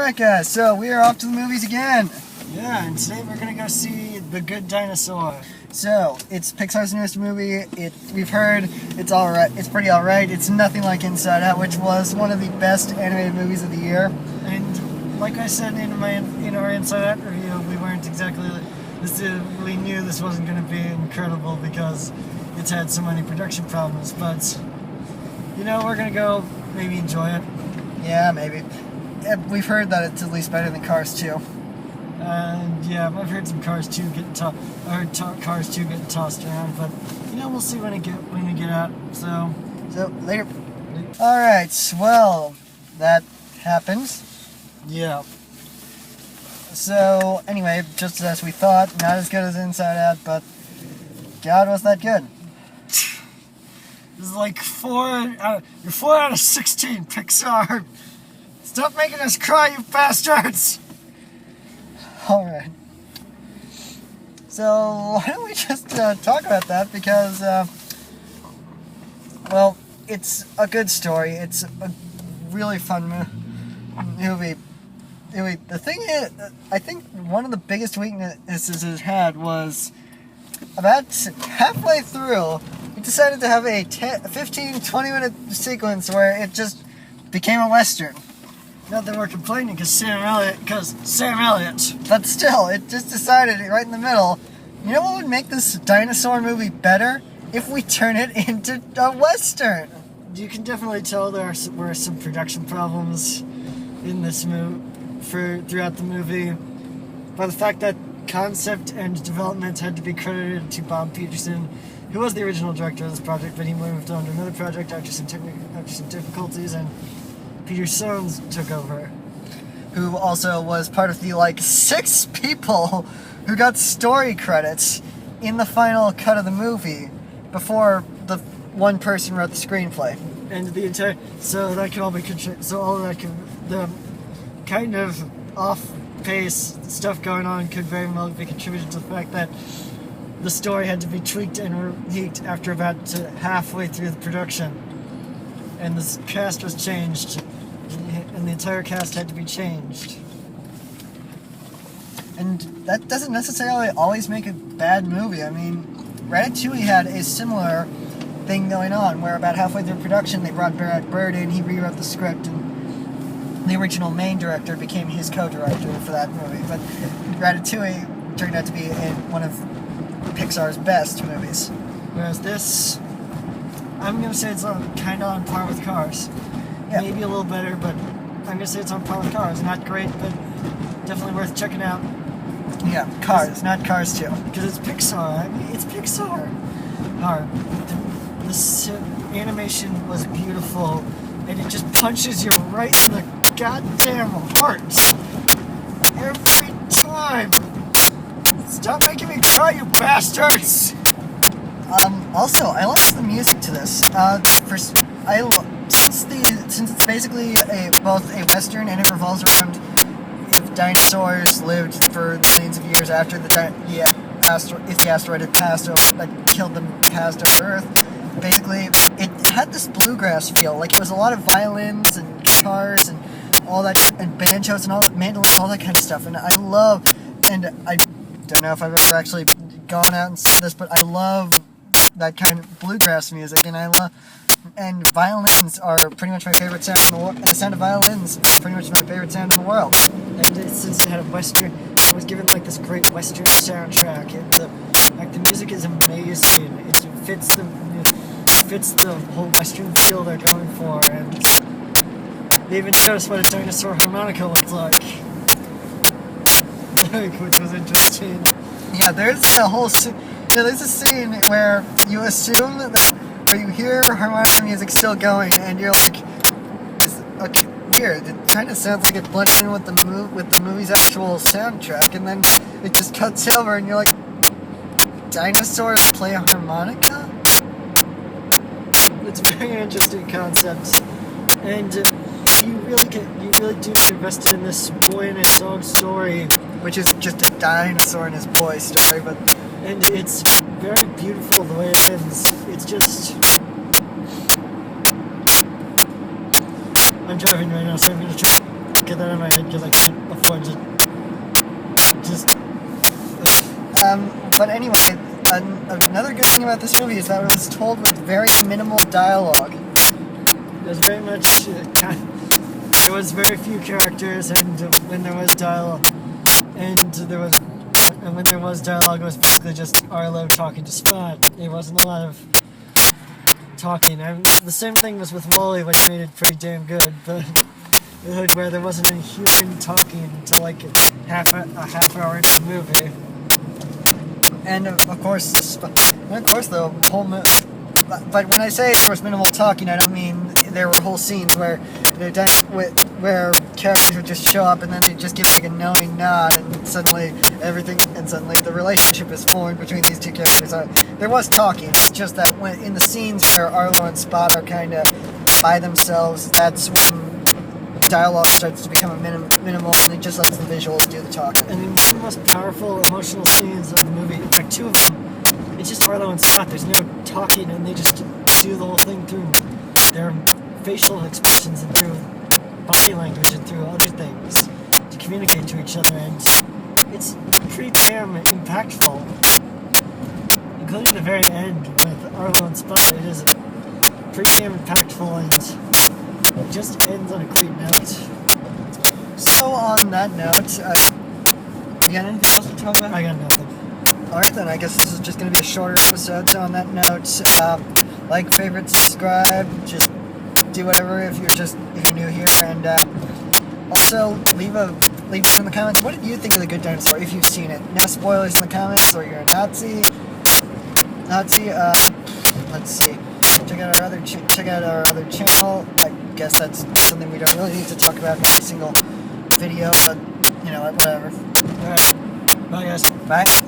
Alright guys, so we are off to the movies again. Yeah, and today we're gonna go see The Good Dinosaur. So, it's Pixar's newest movie. We've heard it's alright. It's pretty alright. It's nothing like Inside Out, which was one of the best animated movies of the year. And like I said in our Inside Out review, we weren't exactly... we knew this wasn't gonna be incredible because it's had so many production problems, but... You know, we're gonna go maybe enjoy it. Yeah, maybe. We've heard that it's at least better than Cars 2. And yeah, I've heard some Cars 2 getting Cars 2 getting tossed around, but you know, we'll see when we get out. So later. All right. Well, that happens. Yeah. So anyway, just as we thought, not as good as Inside Out, but God, was that good? This is like 4 out of 16, Pixar. Stop making us cry, you bastards! Alright. So, why don't we just talk about that, because, well, it's a good story. It's a really fun movie. Anyway, the thing is, I think one of the biggest weaknesses it had was about halfway through, it decided to have a 15-20 minute sequence where it just became a Western. Not that we're complaining because Sam Elliott. But still, it just decided right in the middle, you know what would make this dinosaur movie better? If we turn it into a Western. You can definitely tell there were some production problems in this throughout the movie. By the fact that concept and development had to be credited to Bob Peterson, who was the original director of this project, but he moved on to another project after some difficulties, and Peter Sohns took over. Who also was part of the, 6 people who got story credits in the final cut of the movie before the one person wrote the screenplay. And the kind of off-pace stuff going on could very well be contributed to the fact that the story had to be tweaked and reheated after about halfway through the production. And the cast was changed. And the entire cast had to be changed. And that doesn't necessarily always make a bad movie. I mean, Ratatouille had a similar thing going on, where about halfway through production they brought Brad Bird in, he rewrote the script, and the original main director became his co-director for that movie. But Ratatouille turned out to be one of Pixar's best movies. Whereas this, I'm going to say it's kind of on par with Cars. Yeah. Maybe a little better, but I'm going to say it's on par with Cars. Not great, but definitely worth checking out. Yeah, Cars, not Cars 2. Because it's Pixar. I mean, it's Pixar. This animation was beautiful, and it just punches you right in the goddamn heart. Every time. Stop making me cry, you bastards! Also, I like the music to this. Since it's basically both a Western and it revolves around if dinosaurs lived for millions of years after if the asteroid had passed over, that killed them, passed over Earth. Basically, it had this bluegrass feel. Like, it was a lot of violins and guitars and all that, and banjos and all mandolins, all that kind of stuff. And I don't know if I've ever actually gone out and said this, but I love that kind of bluegrass music, and violins are pretty much my favorite sound in the world. And the sound of violins is pretty much my favorite sound in the world. And since it had it was given this great Western soundtrack. The music is amazing. It fits the whole Western feel they're going for, and they even showed us what a dinosaur harmonica looks like, which was interesting. Yeah, there's a scene where you assume where you hear harmonica music still going, and you're like, okay, weird. It kind of sounds like it blended in with the movie's actual soundtrack, and then it just cuts over, and you're like, dinosaurs play a harmonica? It's a very interesting concept, and you really do get invested in this boy and his dog story, which is just a dinosaur and his boy story, and it's very beautiful the way it ends. It's just... I'm driving right now, so I'm going to try... get that in my head because I can't afford to just. But anyway, another good thing about this movie is that it was told with very minimal dialogue. It was very much. There was very few characters, and when there was dialogue, and when there was dialogue, it was basically just Arlo talking to Spot. It wasn't a lot of talking. The same thing was with Wall-E, which made it pretty damn good, but where there wasn't any human talking until like a half hour into the movie. And of course, the whole but when I say there was minimal talking, I don't mean there were whole scenes where where characters would just show up and then they'd just give like a knowing nod, and suddenly the relationship is formed between these two characters. There was talking. It's just that when in the scenes where Arlo and Spot are kind of by themselves, that's when dialogue starts to become minimal, and it just lets the visuals do the talking. And in some of the most powerful emotional scenes of the movie, like two of them, it's just Arlo and Spot. There's no talking, and they just do the whole thing through their facial expressions and through body language and through other things to communicate to each other, and it's pretty damn impactful. Including the very end with Arlo and Spot, it is pretty damn impactful, and it just ends on a great note. So on that note, you got anything else to talk about? I got nothing. Alright then, I guess this is just going to be a shorter episode, so on that note, like, favorite, subscribe, just do whatever if you're new here, and also leave us in the comments, what did you think of The Good Dinosaur, if you've seen it? No spoilers in the comments, or you're a Nazi, let's see, check out our other channel. I guess that's something we don't really need to talk about in every single video, but, whatever. Alright, bye guys. Bye.